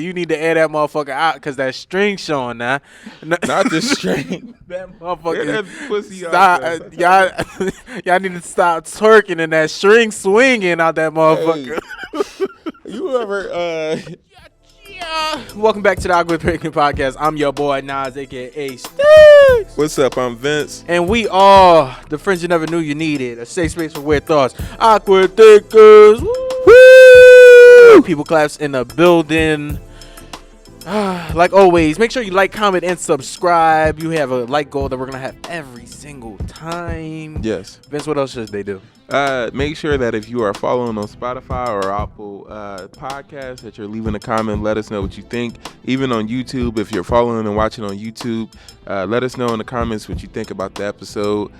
You need to air that motherfucker out because that string showing now. Not the string. That motherfucker. That pussy stop, y'all need to stop twerking and that string swinging out that motherfucker. Hey, you ever Welcome back to the AWKIE podcast. I'm your boy Nas, aka Sticks. What's up? I'm Vince. And we are the friends you never knew you needed. A safe space for weird thoughts. Awkward thinkers. Woo! People claps in the building. Like always, make sure you like, comment, and subscribe. You have a like goal that we're gonna have every single time. Yes. Vince, what else should they do? Make sure that if you are following on Spotify or Apple Podcasts, that you're leaving a comment. Let us know what you think. Even on YouTube, if you're following and watching on YouTube, let us know in the comments what you think about the episode.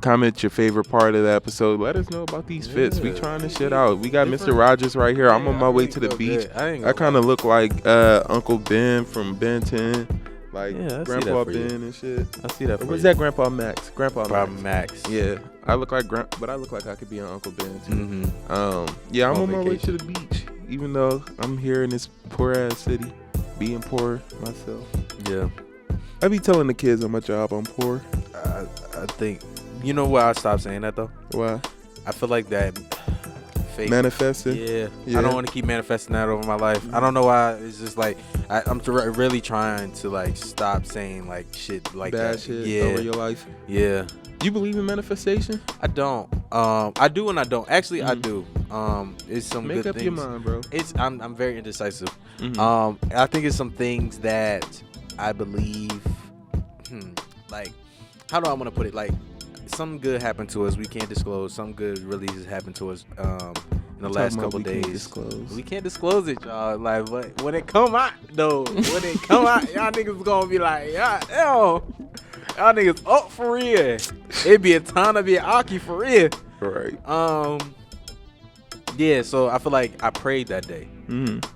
Comment your favorite part of the episode. Let us know about these fits. We trying this shit out. We got Mr. Rogers right here. I'm on my way to the beach. I kind of look like Uncle Ben from Ben 10. Like Grandpa Ben and shit. I see that. Where's that Grandpa Max? Grandpa Max. Yeah, I look like but I look like I could be an Uncle Ben too. Mm-hmm. Yeah, I'm on my way to the beach, even though I'm here in this poor ass city, being poor myself. Yeah, I be telling the kids on my job I'm poor. I think you know why I stopped saying that though. Why? I feel like that. Fake. Manifesting. Yeah, I don't want to keep manifesting that over my life. I don't know why. It's just like I'm really trying to like stop saying like shit like bad that. Shit over your life. Yeah. You believe in manifestation? I don't. I do and I don't. Actually, I do. It's some Make good up things. your mind, bro. I'm very indecisive. Mm-hmm. I think it's some things that I believe. Like, how do I want to put it? Like, something good happened to us. We can't disclose. Some good releases happened to us in the last couple days. We can't disclose it, y'all. Like, but when it come out, though, y'all niggas gonna be like, y'all niggas up for real. It'd be a time to be an AWKIE for real. Right. Yeah. So I feel like I prayed that day,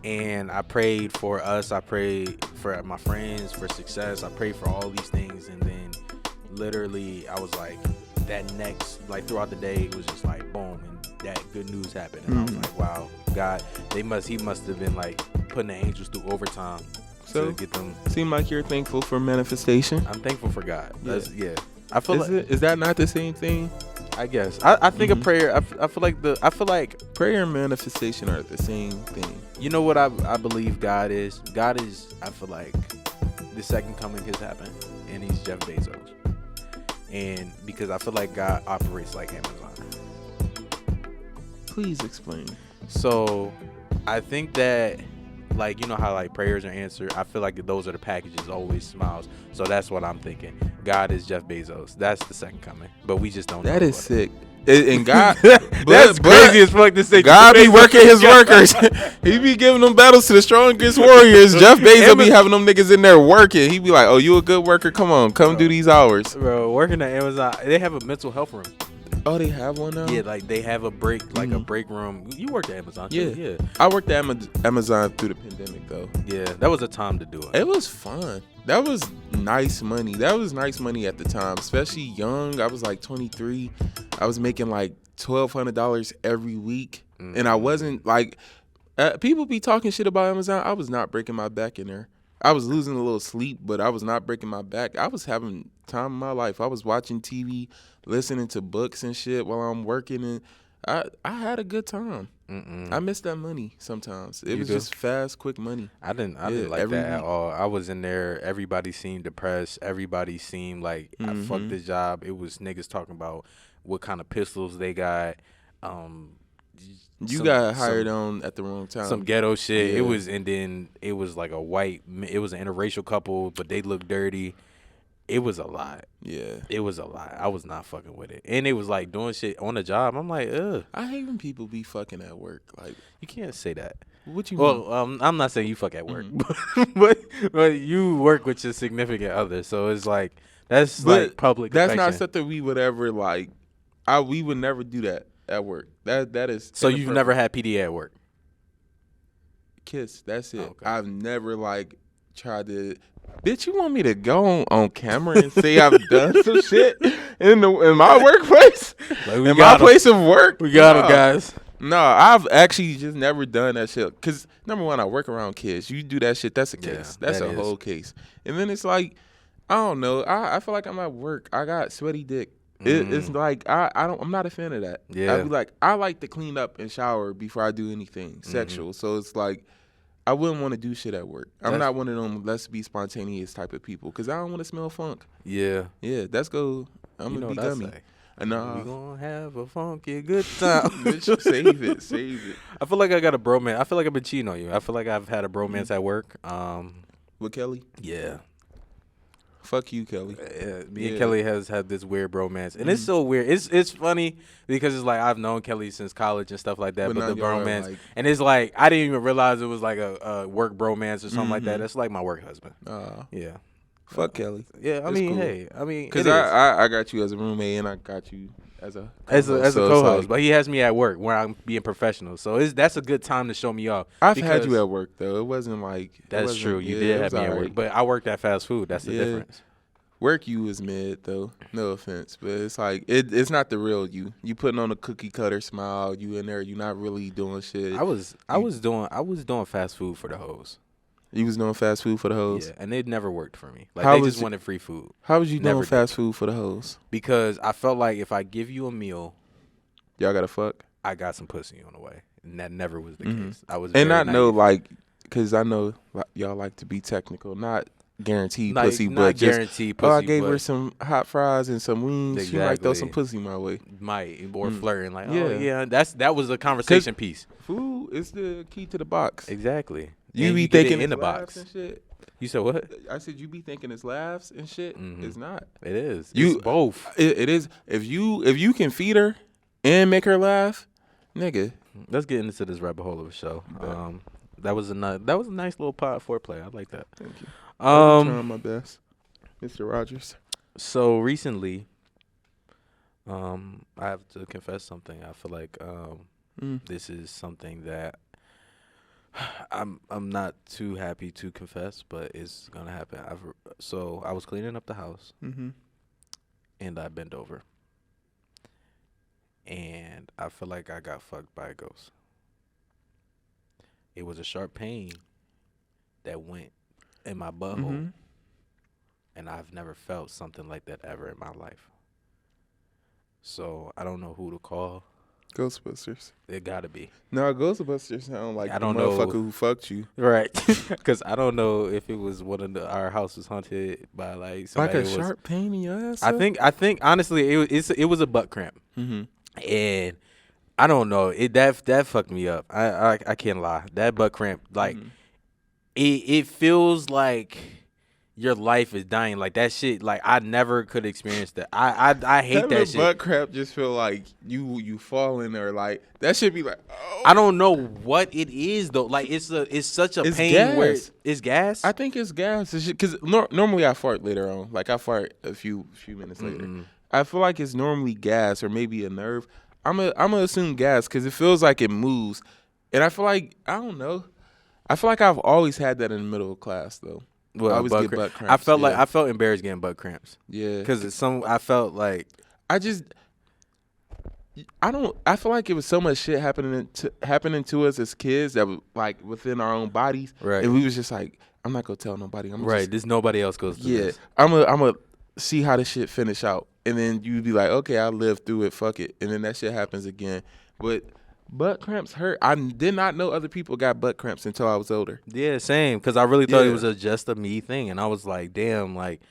and I prayed for us. I prayed for my friends for success. I prayed for all these things, and then literally I was like, that next, like throughout the day, it was just like boom, and that good news happened, and I was like, wow, God, he must have been like putting the angels through overtime to get them. Seem like you're thankful for manifestation. I'm thankful for God. I feel is that not the same thing? I guess I think a prayer. I feel like prayer and manifestation are the same thing. You know what I believe God is. God is, I feel like, the second coming has happened, and he's Jeff Bezos. And because I feel like God operates like Amazon. Please explain. So I think that, like, you know how like prayers are answered. I feel like those are the packages, always smiles. So that's what I'm thinking. God is Jeff Bezos. That's the second coming. But we just don't know. That is sick. And God, that's crazy as fuck to say. God be working his workers. He be giving them battles to the strongest warriors. Jeff Bezos be having them niggas in there working. He be like, "Oh, you a good worker? Come do these hours." Bro, working at Amazon, they have a mental health room. Oh, they have one now? Yeah, like they have a break, like a break room. You worked at Amazon too. Yeah. I worked at Amazon through the pandemic though. Yeah, that was a time to do it. It was fun. That was nice money. That was nice money at the time, especially young. I was like 23. I was making like $1,200 every week, and I wasn't like people be talking shit about Amazon. I was not breaking my back in there. I was losing a little sleep, but I was not breaking my back. I was having time of my life. I was watching TV, listening to books and shit while I'm working, and I had a good time. I miss that money sometimes. It was just fast, quick money. I didn't like that at all. I was in there. Everybody seemed depressed. Everybody seemed like, I fucked this job. It was niggas talking about what kind of pistols they got. You got hired on at the wrong time. Some ghetto shit. Yeah. It was, and then it was like it was an interracial couple, but they looked dirty. It was a lot. Yeah. It was a lot. I was not fucking with it. And it was like doing shit on the job. I'm like, ugh. I hate when people be fucking at work. Like, you can't say that. What you mean? Well, I'm not saying you fuck at work, but you work with your significant other. So it's like, that's like public That's affection. not something we would ever like. We would never do that at work. That is. So you've never had PDA at work? Kiss. That's it. Okay. I've never like tried to. Bitch, you want me to go on camera and say I've done some shit in my workplace? Like in my place of work? We got him, guys. No, I've actually just never done that shit. Cause number one, I work around kids. You do that shit, that's a case. That's a whole case. And then it's like, I don't know. I feel like I'm at work. I got sweaty dick. It's like I'm not a fan of that. Yeah. I'd be like, I like to clean up and shower before I do anything sexual. So it's like, I wouldn't want to do shit at work. I'm not one of them let's be spontaneous type of people because I don't want to smell funk. Yeah. Yeah, let's go. I'm gonna be gummy. Nah. We gonna have a funky good time. Bitch, save it. I feel like I got a bromance. I feel like I've been cheating on you. I feel like I've had a bromance at work. With Kelly? Yeah. Fuck you, Kelly. Me and Kelly has had this weird bromance, and it's so weird. It's funny because it's like I've known Kelly since college and stuff like that. But the bromance, like, and it's like I didn't even realize it was like a work bromance or something like that. That's like my work husband. Yeah. Fuck Kelly. Yeah, I mean, cool. Hey, I mean, because I got you as a roommate and I got you as a co-host, but he has me at work where I'm being professional. So that's a good time to show me off. I've had you at work though. It wasn't like that's true. You did have me at work, but I worked at fast food. That's the difference. Work you is mid though. No offense, but it's like it's not the real you. You putting on a cookie cutter smile. You in there. You not really doing shit. I was doing fast food for the hoes. You was doing fast food for the hoes? Yeah, and it never worked for me. Like, they just wanted free food. How was you doing fast food for the hoes? Because I felt like if I give you a meal, y'all gotta fuck. I got some pussy on the way, and that never was the case. I was and I know like, cause I know y'all like to be technical, not guaranteed pussy, but just guaranteed pussy. Oh, I gave her some hot fries and some wings. Exactly. She might throw some pussy my way. Or flirting like, oh yeah, that was a conversation piece. Food is the key to the box. Exactly. You be thinking in the box and shit. You said what? I said you be thinking it's laughs and shit. It's not. It is. It's both. It is. If you can feed her and make her laugh, nigga. Let's get into this rabbit hole of a show. That was a nice little foreplay. I like that. Thank you. I'm trying my best, Mr. Rogers. So recently, I have to confess something. I feel like this is something that I'm not too happy to confess, but it's gonna happen. So I was cleaning up the house, and I bent over, and I feel like I got fucked by a ghost. It was a sharp pain that went in my butthole, and I've never felt something like that ever in my life. So I don't know who to call. Ghostbusters. It gotta be. No, Ghostbusters sound like the motherfucker who fucked you. Right. Because I don't know if it was one of our house was haunted by like somebody. Like a sharp pain in your ass? I think honestly it was a butt cramp. And I don't know. That fucked me up. I can't lie. That butt cramp, like it feels like your life is dying. Like that shit, like I never could experience that. I hate that shit. Butt cramp just feel like you falling or like that should be like, oh. I don't know what it is though. Like it's such a pain gas. where it's gas. I think it's gas. Because normally I fart later on. Like I fart a few minutes later. I feel like it's normally gas or maybe a nerve. I'm gonna assume gas because it feels like it moves, and I feel like I don't know. I feel like I've always had that in the middle of class though. Well, I always get butt cramps. I felt like I felt embarrassed getting butt cramps. Yeah, because I felt like I feel like it was so much shit happening to us as kids that was like within our own bodies, right? And we was just like, I'm not gonna tell nobody. There's nobody else goes through this. I'm gonna see how this shit finish out, and then you'd be like, okay, I lived through it, fuck it, and then that shit happens again. But butt cramps hurt. I did not know other people got butt cramps until I was older. Yeah, same. Because I really thought it was just a me thing, and I was like, damn, like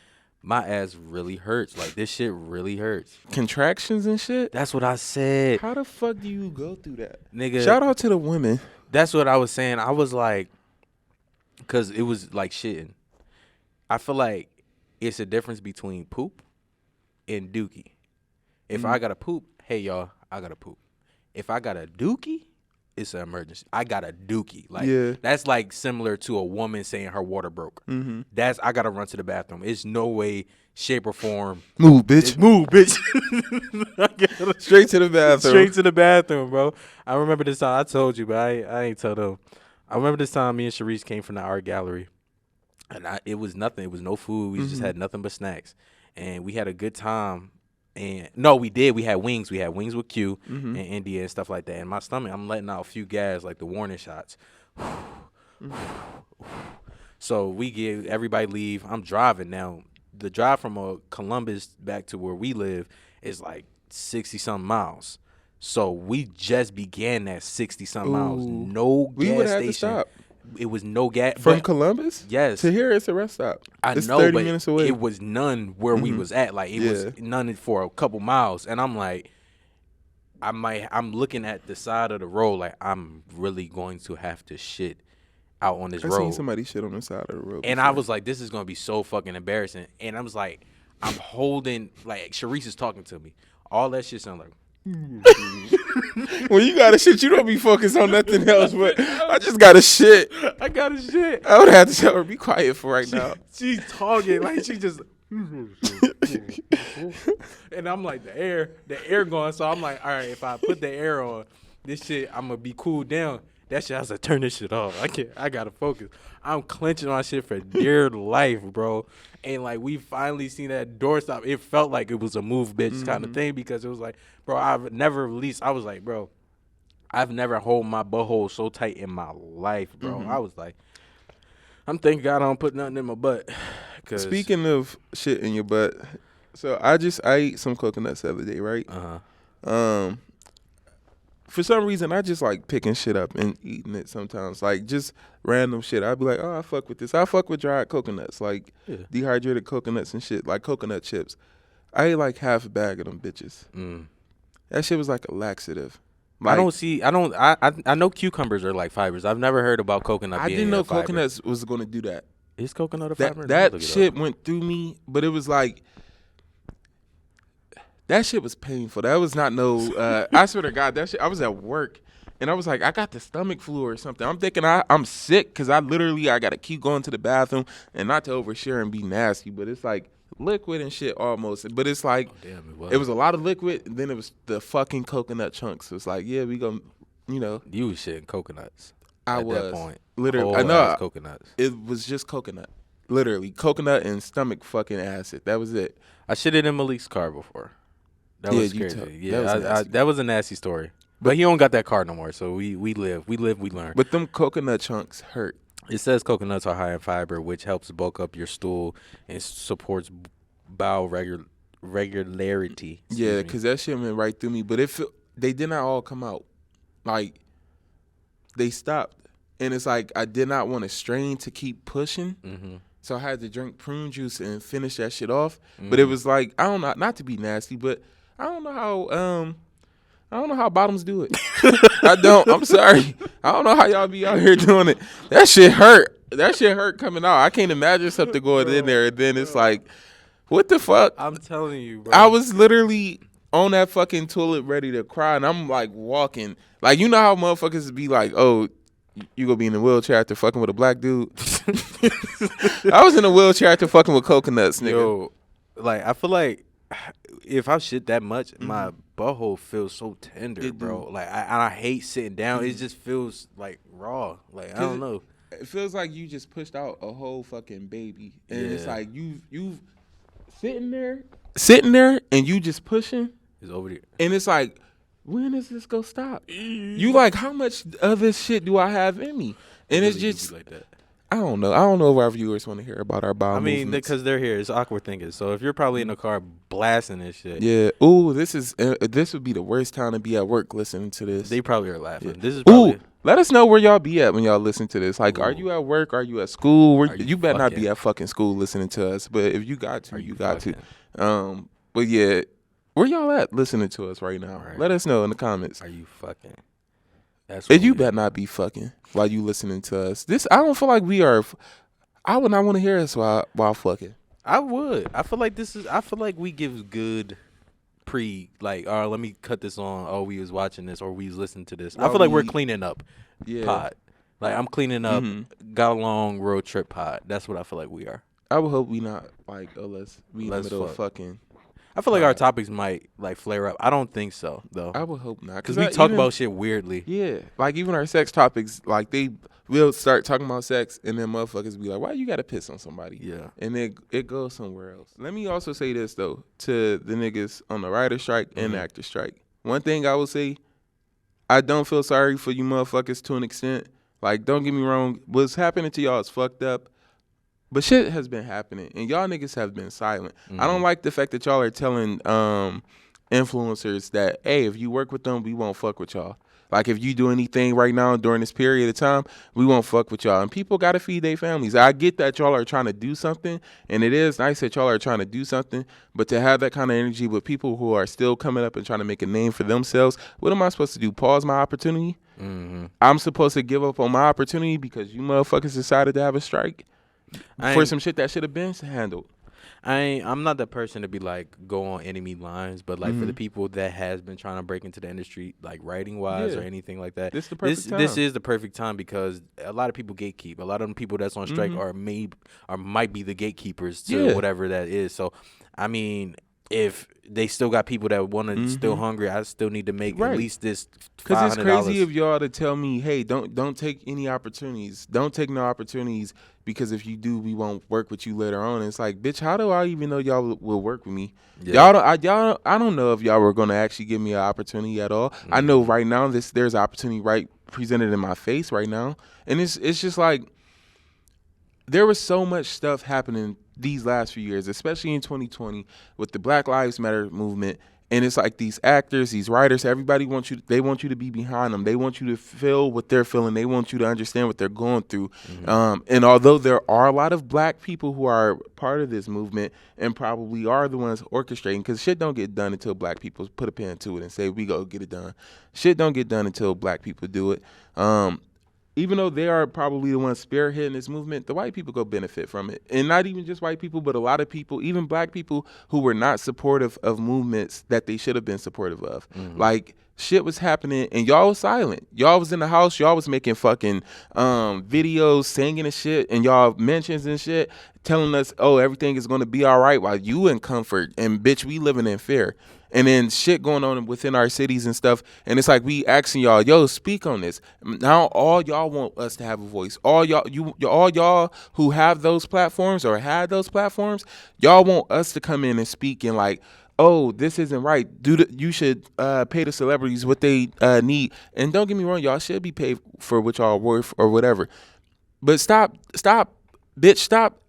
my ass really hurts. Like this shit really hurts. Contractions and shit. That's what I said. How the fuck do you go through that, nigga? Shout out to the women. That's what I was saying. I was like, because it was like shitting. I feel like it's a difference between poop and dookie. If I gotta poop, hey y'all, I gotta poop. If I got a dookie, it's an emergency. I got a dookie. Like that's like similar to a woman saying her water broke. I gotta run to the bathroom. It's no way, shape, or form. Move, bitch. Move, bitch. Straight to the bathroom. Straight to the bathroom, bro. I remember this time. I told you, but I ain't told them. I remember this time me and Sharice came from the art gallery. And it was nothing. It was no food. We just had nothing but snacks. And we had a good time And no, we did. We had wings. We had wings with Q and India and stuff like that. And my stomach, I'm letting out a few gas, like the warning shots. So we give everybody leave. I'm driving now. The drive from Columbus back to where we live is like 60-something miles. So we just began that 60-something miles. No we gas would have station. to stop. It was no gas. From Columbus? Yes. To here, it's a rest stop. It's know, 30 but minutes away. It was none where we was at. Like, it was none for a couple miles. And I'm like, I'm looking at the side of the road like I'm really going to have to shit out on this road. I seen somebody shit on the side of the road. And I was like, this is going to be so fucking embarrassing. And I was like, I'm holding, like, Sharice is talking to me. All that shit sound like. When you got to shit, you don't be focused on nothing else. But I just got to shit. I got to shit. I would have to tell her, be quiet for right now. She's talking like she just. And I'm like, the air going. So I'm like, all right, if I put the air on, this shit, I'm gonna be cooled down. That shit, I was like, turn this shit off. I gotta focus. I'm clenching my shit for dear life, bro. And like, we finally seen that door stop. It felt like it was a move, bitch, kind of thing, because it was like, bro, I've never released. I was like, bro, I've never held my butthole so tight in my life, bro. I was like, I'm thanking God I don't put nothing in my butt. Speaking of shit in your butt, so I ate some coconuts the other day, right? For some reason, I just like picking shit up and eating it sometimes, like just random shit. I'd be like, oh, I fuck with this. I fuck with dried coconuts, like dehydrated coconuts and shit, like coconut chips. I ate like half a bag of them bitches. That shit was like a laxative. Like, I know cucumbers are like fibers. I've never heard about coconut. I didn't know coconuts was going to do that. Is coconut a fiber? That shit went through me, but it was like, that shit was painful. That was not no, I swear to God, that shit, I was at work, and I was like, I got the stomach flu or something. I'm thinking I'm sick, because I got to keep going to the bathroom, and not to overshare and be nasty, but it's like liquid and shit almost. But it's like, it was a lot of liquid, and then it was the fucking coconut chunks. It's like, yeah, we gonna, you know. You was shitting coconuts. At was that point. Literally, I know coconuts. It was just coconut, literally coconut and stomach fucking acid. That was it. I shitted in Malik's car before. That was crazy. Yeah, that was a nasty story. But he don't got that car no more. So we live, we learn. But them coconut chunks hurt. It says coconuts are high in fiber, which helps bulk up your stool and supports bowel regularity. Yeah, because that shit went right through me. But they did not all come out. Like, they stopped. And it's like, I did not want to strain to keep pushing. So I had to drink prune juice and finish that shit off. But it was like, I don't know, not to be nasty, but I don't know how bottoms do it. I don't. I'm sorry. I don't know how y'all be out here doing it. That shit hurt. That shit hurt coming out. I can't imagine something going in there. And then it's like, what the fuck? I'm telling you, bro. I was literally on that fucking toilet ready to cry. And I'm like walking. Like, you know how motherfuckers be like, oh, you gonna be in a wheelchair after fucking with a black dude? I was in a wheelchair after fucking with coconuts, nigga. Yo, like, I feel like if I shit that much, my butthole feels so tender, bro. Like, I hate sitting down. It just feels like raw. Like, I don't know. It feels like you just pushed out a whole fucking baby, and it's like you sitting there, and you just pushing. It's over there, and it's like, when is this gonna stop? You like, how much of this shit do I have in me? And it's just like that. I don't know. I don't know if our viewers want to hear about our bowel movements. Because they're here. It's awkward thinking. So if you're probably in the car blasting this shit. Yeah. Ooh, this would be the worst time to be at work listening to this. They probably are laughing. Yeah. This is probably. Ooh, let us know where y'all be at when y'all listen to this. Like, are you at work? Are you at school? You better not be at fucking school listening to us. But if you got to, you got to. But yeah, where y'all at listening to us right now? Right. Let us know in the comments. Are you fucking? And you better not be fucking while you listening to us. I don't feel like we are. I would not want to hear us while fucking. I would. I feel like we give good let me cut this on. Oh, we was watching this or we was listening to this. I feel like we're cleaning up pod. Like, I'm cleaning up, got a long road trip pod. That's what I feel like we are. I would hope we not, like, unless we in the middle of fucking. I feel like our topics might like flare up. I don't think so though, I would hope not, because we talk about shit weirdly. Yeah, like even our sex topics, like we'll start talking about sex, and then motherfuckers be like, "Why you gotta piss on somebody?" Yeah, and then it goes somewhere else. Let me also say this though to the niggas on the writer strike and actor strike. One thing I will say, I don't feel sorry for you motherfuckers to an extent. Like, don't get me wrong, what's happening to y'all is fucked up. But shit has been happening, and y'all niggas have been silent. I don't like the fact that y'all are telling influencers that, hey, if you work with them, we won't fuck with y'all. Like, if you do anything right now during this period of time, we won't fuck with y'all. And people got to feed their families. I get that y'all are trying to do something, and it is nice that y'all are trying to do something, but to have that kind of energy with people who are still coming up and trying to make a name for themselves, what am I supposed to do, pause my opportunity? I'm supposed to give up on my opportunity because you motherfuckers decided to have a strike? For some shit that should have been handled. I'm not that person to be like go on enemy lines, but like for the people that has been trying to break into the industry, like writing wise or anything like that, this is the perfect time because a lot of people gatekeep. A lot of them people that's on strike might be the gatekeepers to whatever that is. So, I mean, if they still got people that want to still hungry, I still need to make at least this $500. Because it's crazy of y'all to tell me, hey, don't take any opportunities. Don't take no opportunities because if you do, we won't work with you later on. And it's like, bitch, how do I even know y'all will work with me? Yeah. I don't know if y'all were going to actually give me an opportunity at all. I know right now there's opportunity right presented in my face right now. And it's just like there was so much stuff happening these last few years, especially in 2020 with the Black Lives Matter movement. And it's like these actors, these writers, everybody wants you. They want you to be behind them. They want you to feel what they're feeling. They want you to understand what they're going through. And although there are a lot of black people who are part of this movement and probably are the ones orchestrating, because shit don't get done until black people put a pen to it and say, we go get it done. Shit don't get done until black people do it. Even though they are probably the ones spearheading this movement, the white people go benefit from it. And not even just white people, but a lot of people, even black people who were not supportive of movements that they should have been supportive of. Like, shit was happening and y'all was silent. Y'all was in the house, y'all was making fucking videos, singing and shit, and y'all mentions and shit, telling us, oh, everything is going to be all right while you in comfort. And bitch, we living in fear. And then shit going on within our cities and stuff. And it's like we asking y'all, yo, speak on this. Now all y'all want us to have a voice. All y'all who have those platforms or had those platforms, y'all want us to come in and speak and like, oh, this isn't right. You should pay the celebrities what they need. And don't get me wrong, y'all should be paid for what y'all worth or whatever. But stop, bitch, stop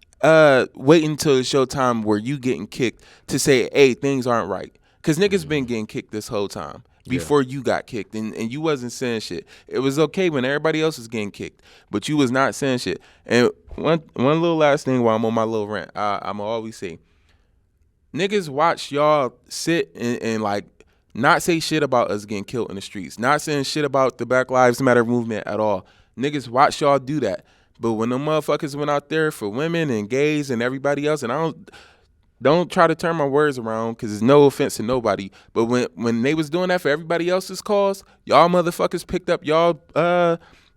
waiting till the showtime where you getting kicked to say, hey, things aren't right. Because niggas been getting kicked this whole time before you got kicked. And you wasn't saying shit. It was okay when everybody else was getting kicked. But you was not saying shit. And one little last thing while I'm on my little rant, I'm going to always say, niggas watch y'all sit and like not say shit about us getting killed in the streets. Not saying shit about the Black Lives Matter movement at all. Niggas watch y'all do that. But when them motherfuckers went out there for women and gays and everybody else, and don't try to turn my words around because it's no offense to nobody. But when they was doing that for everybody else's cause, y'all motherfuckers picked up y'all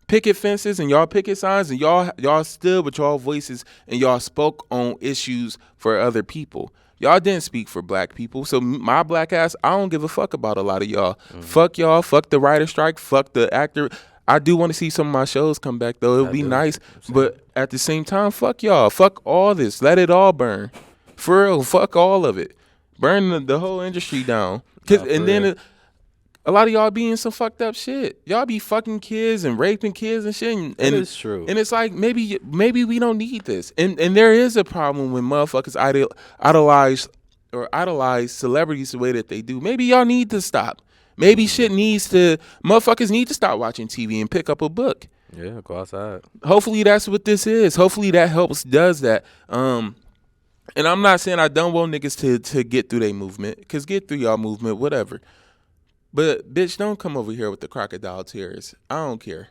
picket fences and y'all picket signs and y'all stood with y'all voices and y'all spoke on issues for other people. Y'all didn't speak for black people. So my black ass, I don't give a fuck about a lot of y'all. Fuck y'all. Fuck the writer strike. Fuck the actor. I do want to see some of my shows come back though. It'll be nice. But at the same time, fuck y'all. Fuck all this. Let it all burn. For real, fuck all of it. Burn the whole industry down. Then a lot of y'all be in some fucked up shit. Y'all be fucking kids and raping kids and shit. And it's true. And it's like maybe we don't need this. And there is a problem when motherfuckers idolize celebrities the way that they do. Maybe y'all need to stop. Maybe motherfuckers need to stop watching TV and pick up a book. Yeah, go outside. Hopefully that's what this is. Hopefully that does that. And I'm not saying I don't want niggas to get through their movement, because get through y'all movement, whatever. But, bitch, don't come over here with the crocodile tears. I don't care.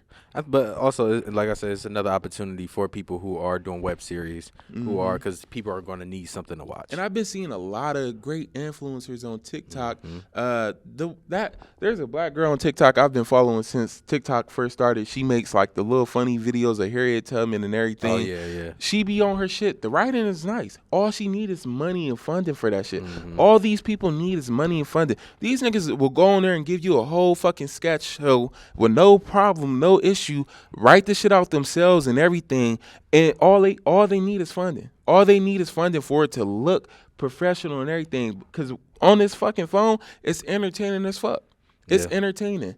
But also, like I said, it's another opportunity for people who are doing web series, because people are going to need something to watch. And I've been seeing a lot of great influencers on TikTok. There's a black girl on TikTok I've been following since TikTok first started. She makes like the little funny videos of Harriet Tubman and everything. Oh yeah. She be on her shit. The writing is nice. All she need is money and funding for that shit. All these people need is money and funding. These niggas will go on there and give you a whole fucking sketch show with no problem, no issue, write the shit out themselves and everything, and all they need is funding. All they need is funding for it to look professional and everything, because on this fucking phone, it's entertaining as fuck. It's entertaining.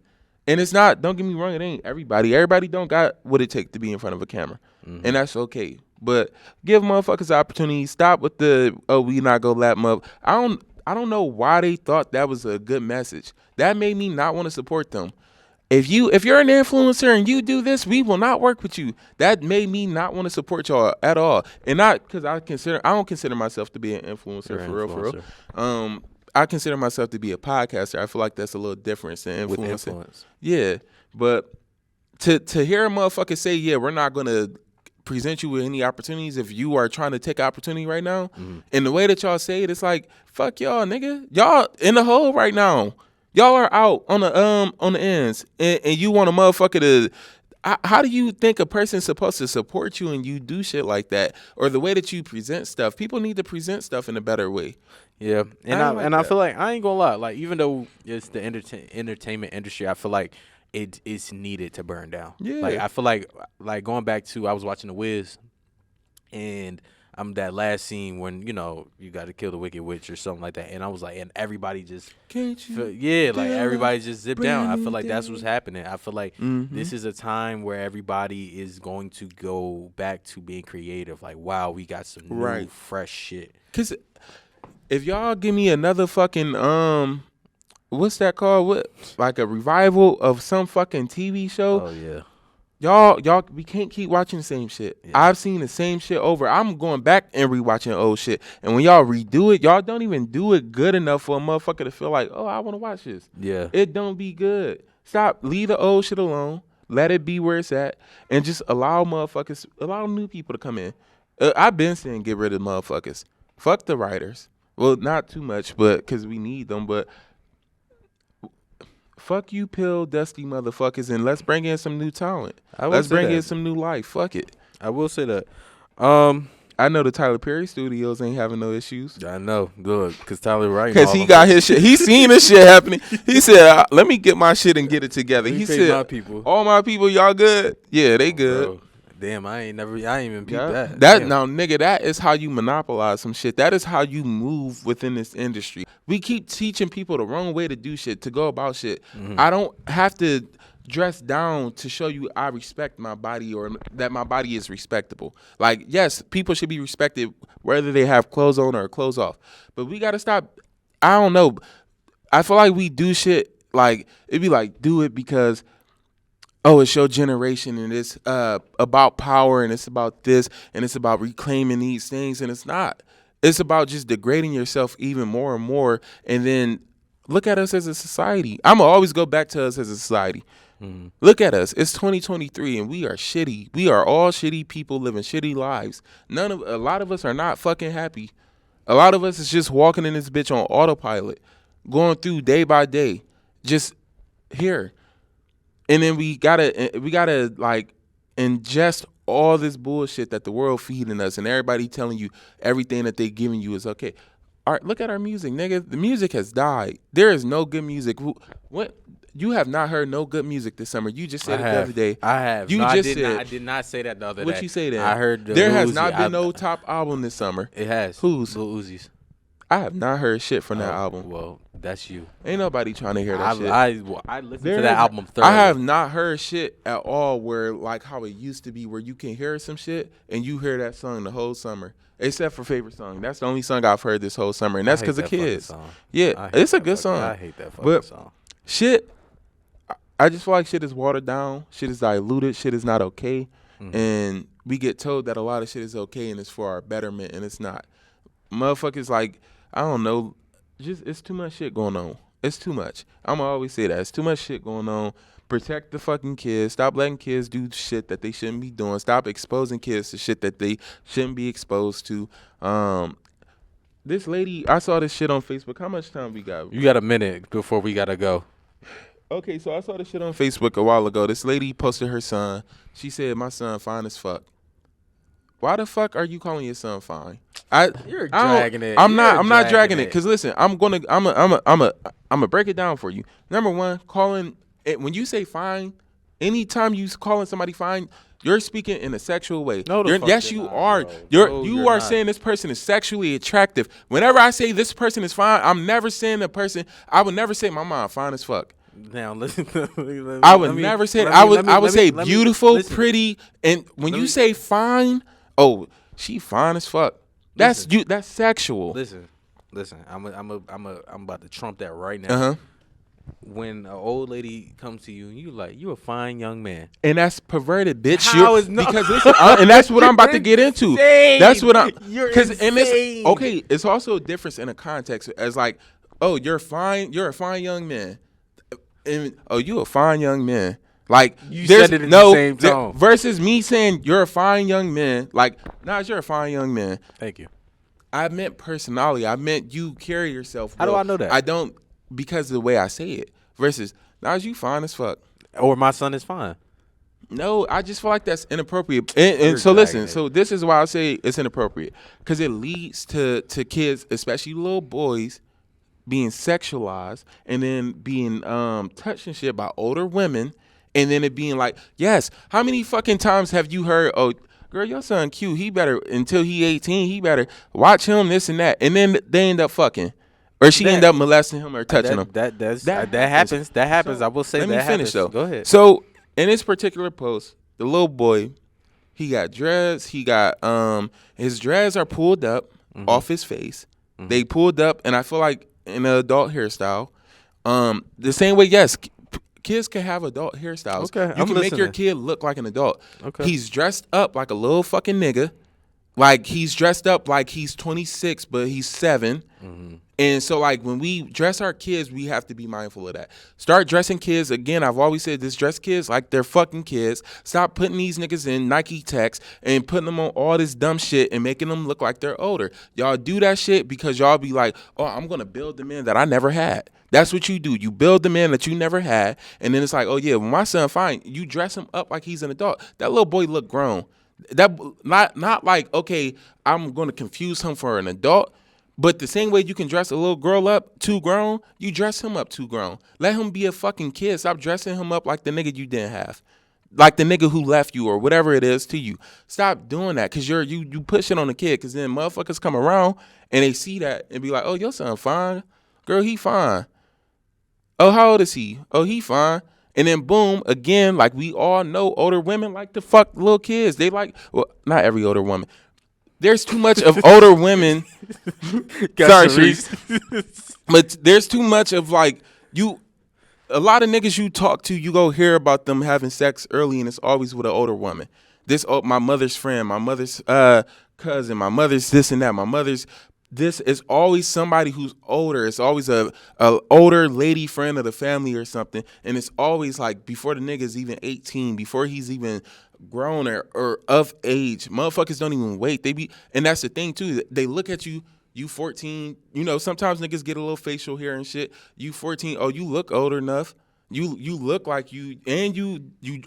And it's not, don't get me wrong, it ain't everybody. Everybody don't got what it takes to be in front of a camera. And that's okay. But give motherfuckers opportunity. Stop with we not gonna lap them up. I don't know why they thought that was a good message. That made me not want to support them. If you're an influencer and you do this, we will not work with you. That made me not want to support y'all at all. And not because I don't consider myself to be an influencer for real. I consider myself to be a podcaster. I feel like that's a little difference than influencing. With influence. Yeah, but to hear a motherfucker say, yeah, we're not gonna present you with any opportunities if you are trying to take opportunity right now, and the way that y'all say it, it's like, fuck y'all, nigga. Y'all in the hole right now. Y'all are out on the ends, and you want a motherfucker to. How do you think a person's supposed to support you and you do shit like that, or the way that you present stuff? People need to present stuff in a better way. Yeah, I feel like, I ain't gonna lie, like, even though it's the entertainment industry, I feel like it's needed to burn down. Yeah, like I feel like going back to, I was watching The Wiz, and that last scene when, you got to kill the Wicked Witch or something like that, and I was like, and everybody just everybody just zipped down. I feel like that's what's happening. I feel like this is a time where everybody is going to go back to being creative. Like, wow, we got some new fresh shit. Cause if y'all give me another fucking what's that called? What, like a revival of some fucking TV show? Oh yeah. Y'all, we can't keep watching the same shit. Yeah. I've seen the same shit over. I'm going back and rewatching old shit. And when y'all redo it, y'all don't even do it good enough for a motherfucker to feel like, oh, I want to watch this. Yeah. It don't be good. Stop. Leave the old shit alone. Let it be where it's at. And just allow new people to come in. I've been saying get rid of motherfuckers. Fuck the writers. Well, not too much, but because we need them, but fuck you, pill dusty motherfuckers, and let's bring in some new talent. Let's bring in some new life. Fuck it. I will say that. I know the Tyler Perry studios ain't having no issues. I know, good, because Tyler right. Because he got his shit. He seen this shit happening. He said, "Let me get my shit and get it together." He said, my people. "All my people, y'all good? Yeah, they good." Bro. Damn, I ain't even peeped that. Now, nigga, that is how you monopolize some shit. That is how you move within this industry. We keep teaching people the wrong way to do shit, to go about shit. I don't have to dress down to show you I respect my body or that my body is respectable. Like, yes, people should be respected whether they have clothes on or clothes off. But we got to stop. I don't know. I feel like we do shit like, it'd be like, do it because, oh, it's your generation and it's about power and it's about this and it's about reclaiming these things, and it's not. It's about just degrading yourself even more and more, and then look at us as a society. I'm going to always go back to us as a society. Look at us. It's 2023 and we are shitty. We are all shitty people living shitty lives. A lot of us are not fucking happy. A lot of us is just walking in this bitch on autopilot, going through day by day, just here. And then we gotta like ingest all this bullshit that the world feeding us, and everybody telling you everything that they giving you is okay. All right, look at our music, nigga. The music has died. There is no good music. What? You have not heard no good music this summer. You just said the other day. I have. You just said. I did not say that the other day. What you say then? I heard there has not been no top album this summer. It has. Who's? Lil Uzi's. I have not heard shit from that album. Well, that's you. Ain't nobody trying to hear that shit. I listened to that album thoroughly. I have not heard shit at all where like how it used to be, where you can hear some shit and you hear that song the whole summer. Except for favorite song. That's the only song I've heard this whole summer, and that's because of kids. Yeah, it's a good song. I hate that fucking song. Shit, I just feel like shit is watered down. Shit is diluted. Shit is not okay. And we get told that a lot of shit is okay and it's for our betterment, and it's not. Motherfuckers, like, I don't know, just it's too much shit going on. It's too much. I'm going to always say that. It's too much shit going on. Protect the fucking kids. Stop letting kids do shit that they shouldn't be doing. Stop exposing kids to shit that they shouldn't be exposed to. This lady, I saw this shit on Facebook. How much time we got? You got a minute before we gotta go. Okay, so I saw this shit on Facebook a while ago. This lady posted her son. She said, "My son fine as fuck." Why the fuck are you calling your son fine? You're dragging it. I'm not dragging it. Cause listen, I'm gonna break it down for you. Number one, calling it when you say fine, anytime you calling somebody fine, you're speaking in a sexual way. No, yes, you are. You are saying this person is sexually attractive. Whenever I say this person is fine, I'm never saying the person. I would never say my mom fine as fuck. Now listen. I would never say. I would say beautiful, pretty, and when you say fine, oh, she fine as fuck. That's you. That's sexual. Listen. I'm about to trump that right now. Uh-huh. When an old lady comes to you and you like, you a fine young man, and that's perverted, bitch. Because listen, and that's what I'm about to get into. Insane. That's what I'm. You're insane. Okay, it's also a difference in a context as like, oh, you're fine. You're a fine young man. And, oh, you a fine young man. Like you said it in the same tone. Versus me saying you're a fine young man. Like, Nas, you're a fine young man. Thank you. I meant personality. I meant you carry yourself well. How do I know that? I don't, because of the way I say it. Versus, Nas, you fine as fuck. Or my son is fine. No, I just feel like that's inappropriate. And so listen, so this is why I say it's inappropriate. Because it leads to kids, especially little boys, being sexualized and then being touched and shit by older women, and then it being like, yes, how many fucking times have you heard, oh, girl, your son cute, he better, until he 18, he better watch him, this and that, and then they end up fucking, or she end up molesting him or touching him. That happens. That happens. So, I will say that happens. Let me finish though. Go ahead. So in this particular post, the little boy, he got dreads. He got his dreads are pulled up off his face. Mm-hmm. They pulled up, and I feel like in an adult hairstyle. The same way, yes, kids can have adult hairstyles. Okay, you can make your kid look like an adult. Okay. He's dressed up like a little fucking nigga. Like, he's dressed up like he's 26, but he's 7. Mm-hmm. And so, like, when we dress our kids, we have to be mindful of that. Start dressing kids. Again, I've always said this, dress kids like they're fucking kids. Stop putting these niggas in Nike Techs and putting them on all this dumb shit and making them look like they're older. Y'all do that shit because y'all be like, oh, I'm going to build the man that I never had. That's what you do. You build the man that you never had. And then it's like, oh, yeah, when my son fine, you dress him up like he's an adult. That little boy look grown. That not like, okay, I'm going to confuse him for an adult. But the same way you can dress a little girl up too grown, you dress him up too grown. Let him be a fucking kid. Stop dressing him up like the nigga you didn't have. Like the nigga who left you or whatever it is to you. Stop doing that because you push it on the kid, because then motherfuckers come around and they see that and be like, oh, your son fine. Girl, he fine. Oh, how old is he? Oh, he fine. And then boom, again, like we all know, older women like to fuck little kids. They like, well, not every older woman. There's too much of older women. Sorry, Sharice. But there's too much of like a lot of niggas you talk to, you go hear about them having sex early, and it's always with an older woman. My mother's friend, my mother's cousin, my mother's this and that, this is always somebody who's older. It's always a older lady friend of the family or something. And it's always like before the nigga's even 18, before he's even grown or of age. Motherfuckers don't even wait. And that's the thing too. They look at you 14, sometimes niggas get a little facial hair and shit. You 14, oh, you look old enough. You look like you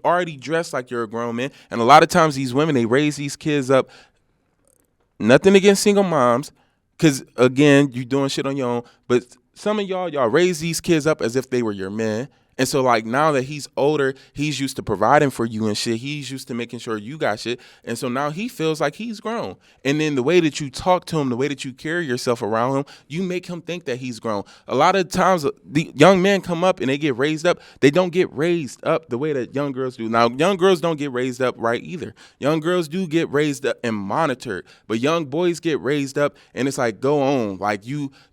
already dress like you're a grown man. And a lot of times these women, they raise these kids up. Nothing against single moms. Because, again, you doing shit on your own. But some of y'all raise these kids up as if they were your men. And so, like, now that he's older, he's used to providing for you and shit. He's used to making sure you got shit. And so now he feels like he's grown. And then the way that you talk to him, the way that you carry yourself around him, you make him think that he's grown. A lot of times, the young men come up and they get raised up. They don't get raised up the way that young girls do. Now, young girls don't get raised up right either. Young girls do get raised up and monitored. But young boys get raised up and it's like, go on. Like,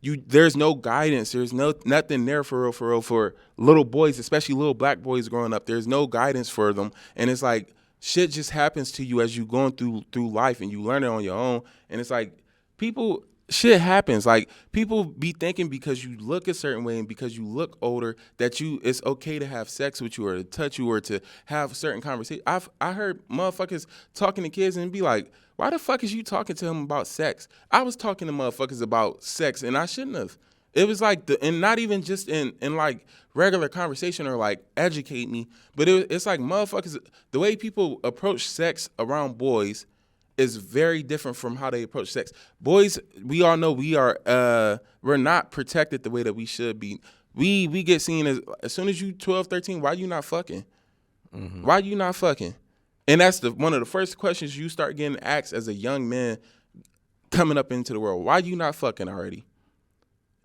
there's no guidance. There's nothing there for real for little boys, especially little black boys growing up. There's no guidance for them. And it's like shit just happens to you as you going through life and you learn it on your own. And it's like people, shit happens. Like, people be thinking because you look a certain way and because you look older that it's okay to have sex with you or to touch you or to have certain conversation. I heard motherfuckers talking to kids and be like, why the fuck is you talking to them about sex? I was talking to motherfuckers about sex and I shouldn't have. It was like and not even just in like regular conversation or like educate me, but it's like motherfuckers, the way people approach sex around boys is very different from how they approach sex. Boys, we all know we're not protected the way that we should be. We get seen as soon as you 12, 13, why you not fucking? Mm-hmm. Why you not fucking? And that's one of the first questions you start getting asked as a young man coming up into the world. Why you not fucking already?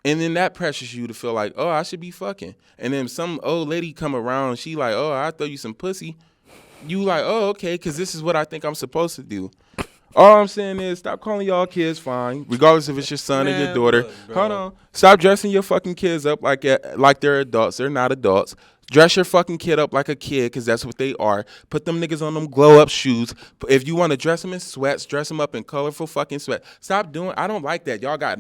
And then that pressures you to feel like, oh, I should be fucking. And then some old lady come around, she like, oh, I throw you some pussy. You like, oh, okay, because this is what I think I'm supposed to do. All I'm saying is stop calling y'all kids fine, regardless if it's your son or your daughter. Look, hold on. Stop dressing your fucking kids up like they're adults. They're not adults. Dress your fucking kid up like a kid, because that's what they are. Put them niggas on them glow-up shoes. If you want to dress them in sweats, dress them up in colorful fucking sweat. Stop doing. I don't like that. Y'all got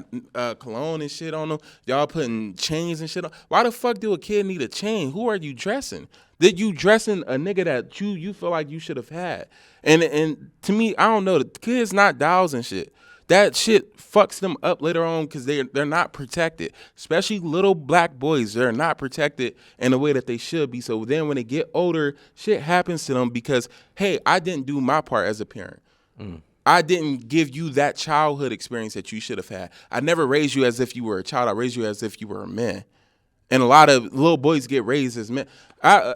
cologne and shit on them. Y'all putting chains and shit on. Why the fuck do a kid need a chain? Who are you dressing? Did you dressing a nigga that you feel like you should have had? And to me, I don't know. The kids not dolls and shit. That shit fucks them up later on because they're not protected. Especially little black boys, they're not protected in the way that they should be. So then when they get older, shit happens to them because, hey, I didn't do my part as a parent. I didn't give you that childhood experience that you should have had. I never raised you as if you were a child. I raised you as if you were a man. And a lot of little boys get raised as men.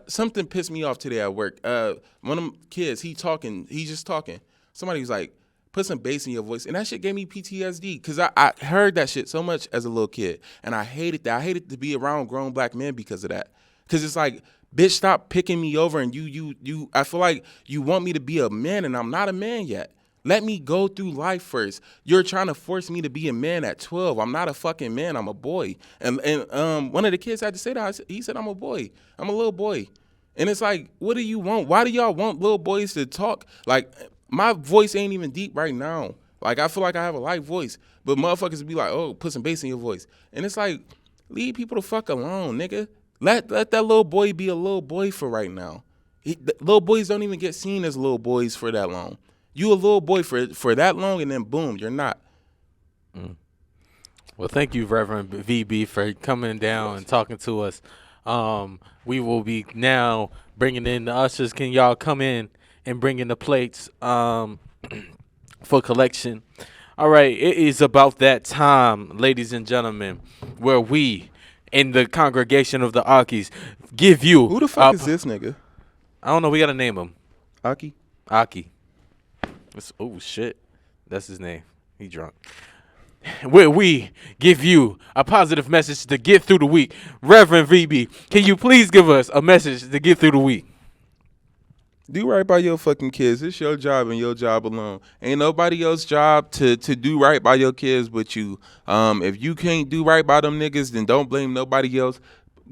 Something pissed me off today at work. One of them kids, he's just talking. Somebody was like, put some bass in your voice. And that shit gave me PTSD because I heard that shit so much as a little kid. And I hated that. I hated to be around grown black men because of that. Because it's like, bitch, stop picking me over. And I feel like you want me to be a man and I'm not a man yet. Let me go through life first. You're trying to force me to be a man at 12. I'm not a fucking man. I'm a boy. And one of the kids had to say that. He said, I'm a boy. I'm a little boy. And it's like, what do you want? Why do y'all want little boys to talk? Like, my voice ain't even deep right now. Like, I feel like I have a light voice. But motherfuckers be like, oh, put some bass in your voice. And it's like, leave people the fuck alone, nigga. Let that little boy be a little boy for right now. Little boys don't even get seen as little boys for that long. You a little boy for that long, and then boom, you're not. Well, thank you, Reverend VB, for coming down and talking to us. We will be now bringing in the ushers. Can y'all come in and bring in the plates for collection? All right, it is about that time, ladies and gentlemen, where we, in the congregation of the AWKIEs, give you... Who the fuck is this nigga? I don't know. We got to name him. AWKIE? AWKIE. Oh, shit. That's his name. He drunk. Where we give you a positive message to get through the week. Reverend VB, can you please give us a message to get through the week? Do right by your fucking kids. It's your job and your job alone. Ain't nobody else's job to do right by your kids but you. If you can't do right by them niggas, then don't blame nobody else.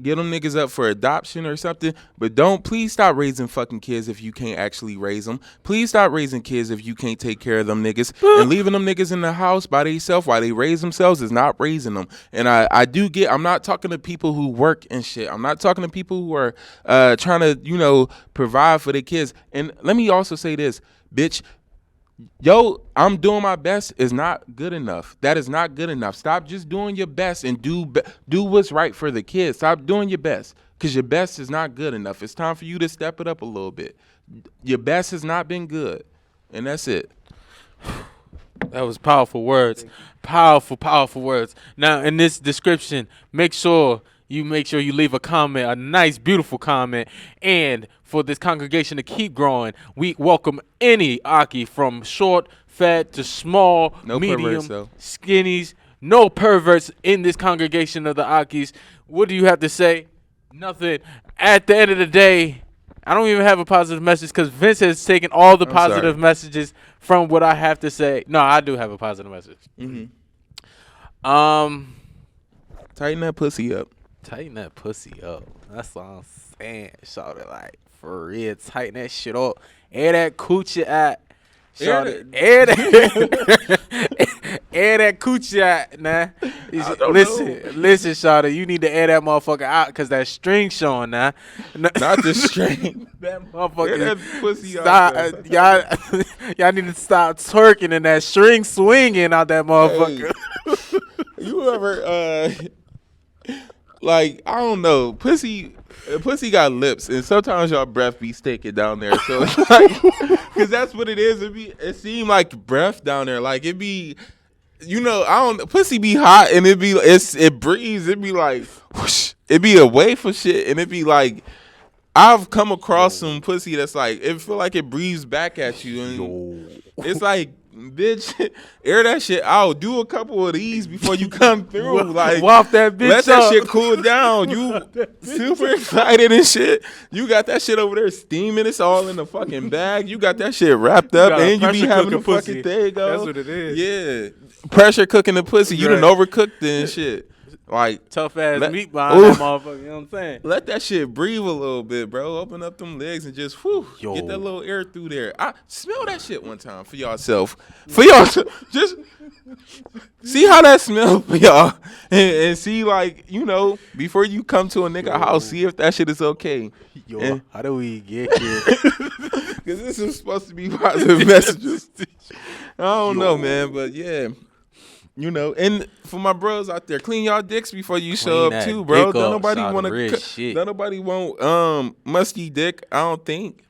Get them niggas up for adoption or something, but please stop raising fucking kids if you can't actually raise them. Please stop raising kids if you can't take care of them niggas. And leaving them niggas in the house by themselves while they raise themselves is not raising them. And I'm not talking to people who work and shit. I'm not talking to people who are trying to, provide for their kids. And let me also say this, bitch. Yo, I'm doing my best is not good enough. That is not good enough. Stop just doing your best and do what's right for the kids. Stop doing your best because your best is not good enough. It's time for you to step it up a little bit. Your best has not been good, and that's it. That was powerful words. Powerful words. Now, in this description, make sure you leave a comment, a nice, beautiful comment. And for this congregation to keep growing, we welcome any AWKIE from short, fat to small, medium, skinnies. No perverts in this congregation of the AWKIEs. What do you have to say? Nothing. At the end of the day, I don't even have a positive message because Vince has taken all the positive messages from what I have to say. No, I do have a positive message. Mm-hmm. Tighten that pussy up. Tighten that pussy up. That's what I'm saying. Shout it like for real. Tighten that shit up. Air that coochie out. Air that, air that coochie out, nah. Listen, shawty, you need to air that motherfucker out because that string showing, nah. Not the string. That motherfucker. Air that pussy stop, out y'all need to stop twerking and that string swinging out that motherfucker. Hey, you ever like, I don't know, pussy got lips, and sometimes y'all breath be sticking down there. So it's like, cause that's what it is. It seem like breath down there. Like it be, pussy be hot, and it breathes. It be like, whoosh, it be away for shit, and it be like, I've come across some pussy that's like, it feel like it breathes back at you, and it's like, bitch, air that shit out. Do a couple of these before you come through. Like, waft that bitch let up. that shit cool down. You super excited and shit. You got that shit over there steaming. It's all in the fucking bag. You got that shit wrapped up, and you be having the fucking thing go. That's what it is. Yeah, pressure cooking the pussy. You Right. done overcooked it and shit. Like Tough ass meat behind that motherfucker. You know what I'm saying? let that shit breathe a little bit, bro. Open up them legs and just get that little air through there. I smell that shit one time for yourself. Just see how that smell for y'all, and see, like, before you come to a nigga house, see if that shit is okay. How do we get here? Because this is supposed to be positive messages. I don't know, man, but yeah. And for my bros out there, clean y'all dicks before you show up too, bro. Don't nobody want musky dick. I don't think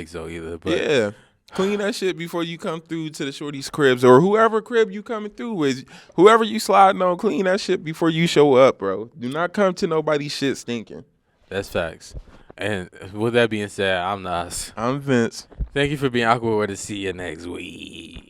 so either. But yeah, clean that shit before you come through to the shorty's cribs or whoever crib you coming through with. Whoever you sliding on, clean that shit before you show up, bro. Do not come to nobody's shit stinking. That's facts. And with that being said, I'm Nas. I'm Vince. Thank you for being awkward. To see you next week.